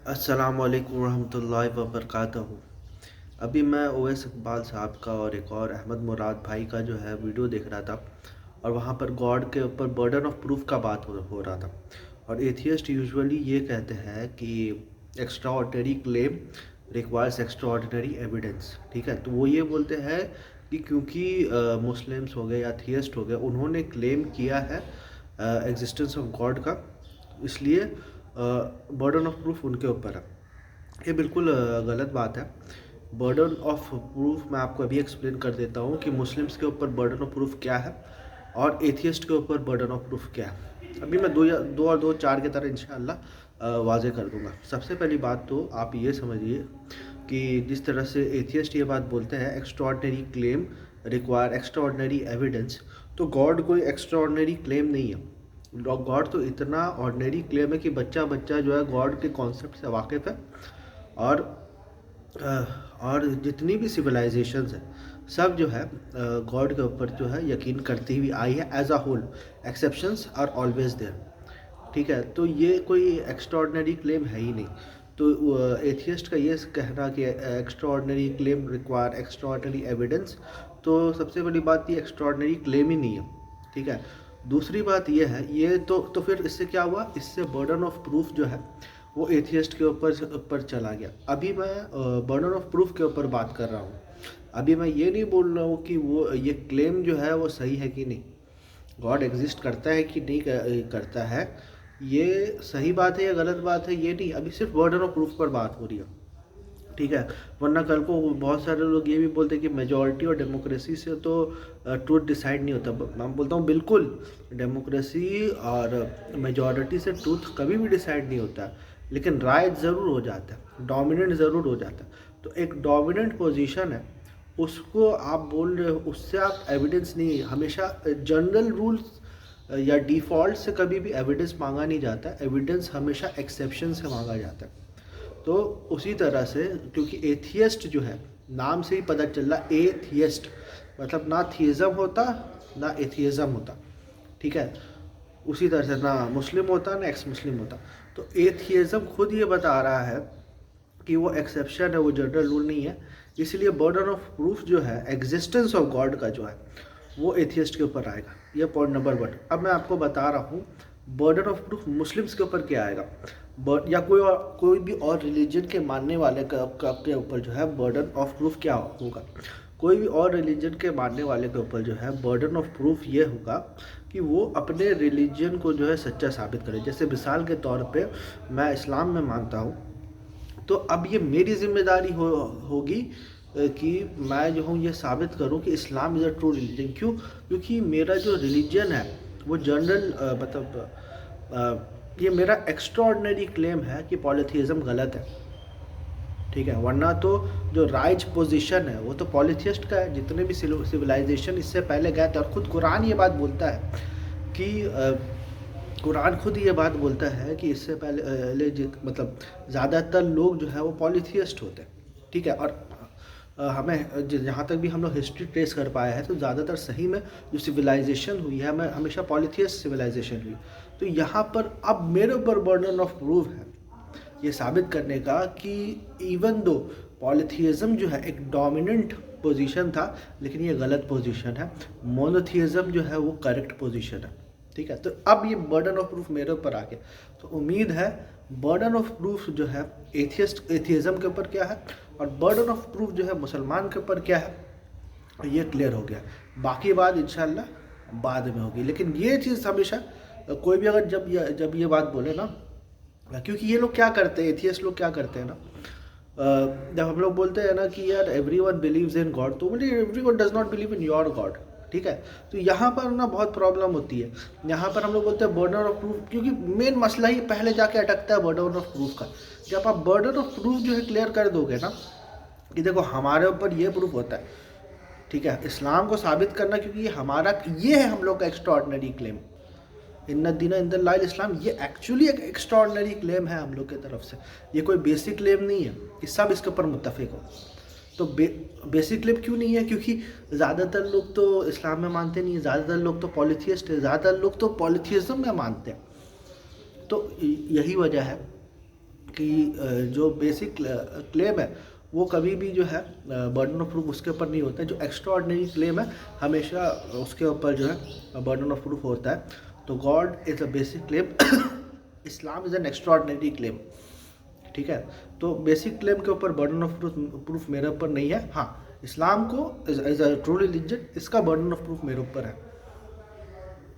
अस्सलामुअलैकुम रहमतुल्लाहि व बरकातहू। अभी मैं ओवैस इकबाल साहब का और एक और अहमद मुराद भाई का जो है वीडियो देख रहा था, और वहाँ पर गॉड के ऊपर बर्डन ऑफ प्रूफ का बात हो रहा था। और एथियस्ट यूजुअली ये कहते हैं कि extra ordinary claim requires extra ordinary evidence. ठीक है, तो वो ये बोलते हैं कि क्योंकि मुस्लिम्स हो गए या थियस्ट हो गए, उन्होंने क्लेम किया है एग्जिस्टेंस ऑफ गॉड का, इसलिए बर्डन ऑफ प्रूफ उनके ऊपर है। ये बिल्कुल गलत बात है। बर्डन ऑफ प्रूफ मैं आपको अभी एक्सप्लेन कर देता हूँ कि मुस्लिम्स के ऊपर बर्डन ऑफ प्रूफ क्या है और एथियस्ट के ऊपर बर्डन ऑफ प्रूफ क्या है। अभी मैं दो और दो चार की तरह इंशाअल्लाह वाजे कर दूंगा। सबसे पहली बात तो आप ये समझिए कि जिस तरह से एथियस्ट ये बात बोलते हैं extraordinary claim require extraordinary evidence, तो गॉड कोई एक्स्ट्राऑर्डिनरी क्लेम नहीं है। गॉड तो इतना ऑर्डिनरी क्लेम है कि बच्चा बच्चा जो है गॉड के कॉन्सेप्ट से वाकिफ़ है। और और जितनी भी सिविलाइजेशंस है सब जो है गॉड के ऊपर जो है यकीन करती हुई आई है as a whole. Exceptions are always there. ठीक है, तो ये कोई एक्स्ट्राऑर्डिनरी क्लेम है ही नहीं। तो एथियस्ट का ये कहना कि extraordinary claim require extraordinary evidence, तो सबसे बड़ी बात ये एक्स्ट्राऑर्डिनरी क्लेम ही नहीं है। ठीक है, दूसरी बात ये है, ये तो फिर इससे क्या हुआ, इससे बर्डन ऑफ प्रूफ जो है वो एथियस्ट के ऊपर चला गया। अभी मैं बर्डन ऑफ प्रूफ के ऊपर बात कर रहा हूँ। अभी मैं ये नहीं बोल रहा हूँ कि वो ये क्लेम जो है वो सही है कि नहीं, गॉड एग्जिस्ट करता है कि नहीं करता है, ये सही बात है या गलत बात है ये नहीं, अभी सिर्फ बर्डन ऑफ प्रूफ पर बात हो रही है। ठीक है, वरना कल को बहुत सारे लोग ये भी बोलते हैं कि मेजॉरिटी और डेमोक्रेसी से तो ट्रूथ डिसाइड नहीं होता। मैं बोलता हूँ बिल्कुल, डेमोक्रेसी और मेजॉरिटी से ट्रूथ कभी भी डिसाइड नहीं होता, लेकिन राइट ज़रूर हो जाता है, डोमिनेंट ज़रूर हो जाता है। तो एक डोमिनेंट पोजीशन है, उसको आप बोल रहे हो, उससे आप एविडेंस नहीं, हमेशा जनरल रूल्स या डिफ़ॉल्ट से कभी भी एविडेंस मांगा नहीं जाता, एविडेंस हमेशा एक्सेप्शन से मांगा जाता है। तो उसी तरह से क्योंकि एथियस्ट जो है नाम से ही पता चल रहा, एथियस्ट मतलब ना थियज़म होता ना एथियज़म होता। ठीक है, उसी तरह से ना मुस्लिम होता ना एक्स मुस्लिम होता। तो एथियज़म खुद ये बता रहा है कि वो एक्सेप्शन है, वो जनरल रूल नहीं है। इसलिए बर्डन ऑफ प्रूफ जो है एग्जिस्टेंस ऑफ गॉड का जो है वो एथियस्ट के ऊपर आएगा। ये पॉइंट नंबर 1। अब मैं आपको बता रहा हूँ बर्डन ऑफ प्रूफ मुस्लिम्स के ऊपर क्या आएगा, या कोई भी और रिलीजन के मानने वाले के ऊपर जो है बर्डन ऑफ प्रूफ क्या होगा। कोई भी और रिलीजन के मानने वाले के ऊपर जो है बर्डन ऑफ प्रूफ ये होगा कि वो अपने रिलीजन को जो है सच्चा साबित करे। जैसे मिसाल के तौर पे मैं इस्लाम में मानता हूँ, तो अब ये मेरी जिम्मेदारी होगी कि मैं जो हूँ ये साबित करूँ कि इस्लाम इज़ अ ट्रू रिलीजन। क्यों? क्योंकि मेरा जो रिलीजन है वो जनरल ये मेरा एक्स्ट्राऑर्डिनरी क्लेम है कि पॉलीथियज्म गलत है। ठीक है, वरना तो जो राइज पोजीशन है वो तो पॉलीथियस्ट का है। जितने भी सिविलाइजेशन इससे पहले गए थे, और खुद कुरान ये बात बोलता है कि कुरान खुद ये बात बोलता है कि इससे पहले मतलब ज़्यादातर लोग जो है वो पॉलीथियस्ट होते हैं। ठीक है, और हमें जहाँ तक भी हम लोग हिस्ट्री ट्रेस कर पाए हैं तो ज़्यादातर सही में जो सिविलाइजेशन हुई है हमें हमेशा पॉलीथियस्ट सिविलाइजेशन हुई। तो यहाँ पर अब मेरे ऊपर बर्डन ऑफ प्रूफ है ये साबित करने का कि इवन दो पॉलीथियज्म जो है एक डोमिनेंट पोजीशन था, लेकिन ये गलत पोजीशन है। मोनोथियज्म जो है वो करेक्ट पोजीशन है। ठीक है, तो अब ये बर्डन ऑफ प्रूफ मेरे ऊपर आ गया। तो उम्मीद है बर्डन ऑफ प्रूफ जो है एथियज्म के ऊपर क्या है और बर्डन ऑफ प्रूफ जो है मुसलमान के ऊपर क्या है ये क्लियर हो गया। बाकी बात इंशाल्लाह बाद में होगी, लेकिन ये चीज़ हमेशा कोई भी अगर जब ये बात बोले ना, क्योंकि ये लोग क्या करते हैं, एथियस्ट लोग क्या करते हैं ना, जब हम लोग बोलते हैं ना कि यार एवरीवन बिलीव्स इन गॉड, तो मुझे everyone does not believe in your God. ठीक है, तो यहाँ पर ना बहुत प्रॉब्लम होती है। यहाँ पर हम लोग बोलते हैं बर्डन ऑफ प्रूफ, क्योंकि मेन मसला ही पहले जाके अटकता है बर्डन ऑफ प्रूफ का। जब आप बर्डन ऑफ प्रूफ जो है क्लियर कर दोगे ना कि देखो हमारे ऊपर ये प्रूफ होता है, ठीक है, इस्लाम को साबित करना, क्योंकि ये है हम लोग का एक्स्ट्रा ऑर्डिनरी क्लेम, इन्ना दीना इंदल्लाहिल इस्लाम, ये एक्चुअली एक एक्स्ट्रा ऑर्डिनरी क्लेम है हम लोग की तरफ से। ये कोई बेसिक क्लेम नहीं है कि सब इसके ऊपर मुत्तफिक हो। तो बेसिक क्लेम क्यों नहीं है? क्योंकि ज़्यादातर लोग तो इस्लाम में मानते नहीं है, ज़्यादातर लोग तो पॉलीथियस्ट है, ज़्यादातर लोग तो पॉलीथियज्म में मानते हैं। तो यही वजह है कि जो बेसिक क्लेम है वो कभी भी जो है बर्डन ऑफ प्रूफ उसके ऊपर नहीं होता है। जो एक्स्ट्रा ऑर्डिनरी क्लेम है हमेशा उसके ऊपर जो है बर्डन ऑफ प्रूफ होता है। तो God is a basic claim, Islam is an extra ordinary claim. ठीक है, तो बेसिक क्लेम के ऊपर बर्डन ऑफ प्रूफ मेरे ऊपर नहीं है। हाँ, इस्लाम को इज़ अ ट्रू रिलीजन इसका बर्डन ऑफ प्रूफ मेरे ऊपर है।